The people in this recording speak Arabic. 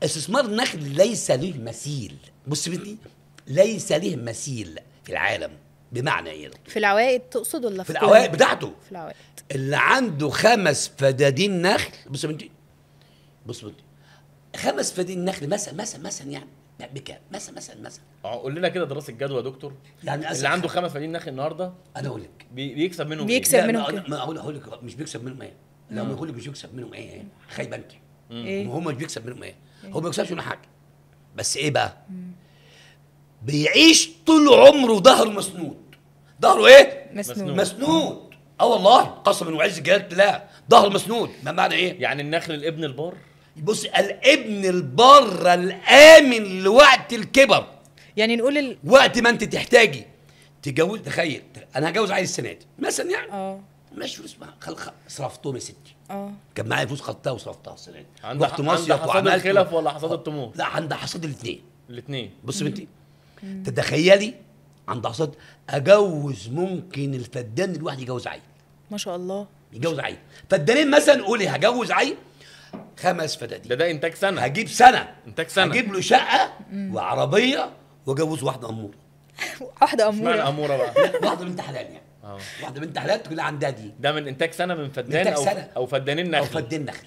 استثمار النخل ليس له مثيل. بص بنتي، ليس له مثيل في العالم. بمعنى ايه؟ في العوائد تقصد ولا في العوائد بتاعته. في العوائد. اللي عنده 5 فدادين نخل، بص يا بنتي، بص بنتي، 5 فدادين نخل مثلا يعني بكام؟ مثلا قول لنا كده دراسه جدوى يا دكتور. يعني اللي عنده 5 فدادين نخل النهارده انا اقول لك بيكسب منهم بيكسب ايه؟ منهم لا، كام؟ ما اقول لك مش بيكسب منهم ايه؟ لما يقول لك مش بيكسب منهم ايه خايبه انت. ايه؟ هو مش بيكسب منهم ايه؟ هو ما بيكسبش منهم حاجه. بس ايه بقى؟ بيعيش طول عمره ظهره مسنود. ظهره ايه؟ مسنود. مسنود. والله قسما وعز جلاله الله ظهره مسنود. ما معنى ايه؟ يعني النخل الابن البار. بص، الابن البر الامن لوقت الكبر. يعني نقول وقت ما انت تحتاجي تجوز. تخيل انا هجوز عيل السنه دي مثلا يعني. ماشي فلوس صرفتهم يا ستي. كان معايا فلوس خدتها وصرفتها السنه دي. رحت مصيف عند حصاد الخلف ولا حصاد الطموح؟ لا، عند حصاد الاثنين. بص بنتي، تتخيلي عند حصاد اجوز ممكن الفدان الواحد يجوز عيل. ما شاء الله. يجوز عيل فدانين مثلا. قولي هجوز عيل 5 فدادين. ده انتاج سنه. هجيب سنه. انتاج سنه. هجيب له شقه وعربيه واجوز واحده اموره. واحده اموره. اشمعنى اموره بقى؟ واحده بنت حلال يعني. واحده بنت حلال تكون عندها دي. ده من انتاج سنه من فدان إنتاج سنة. او فدانين نخل. او فدان نخل.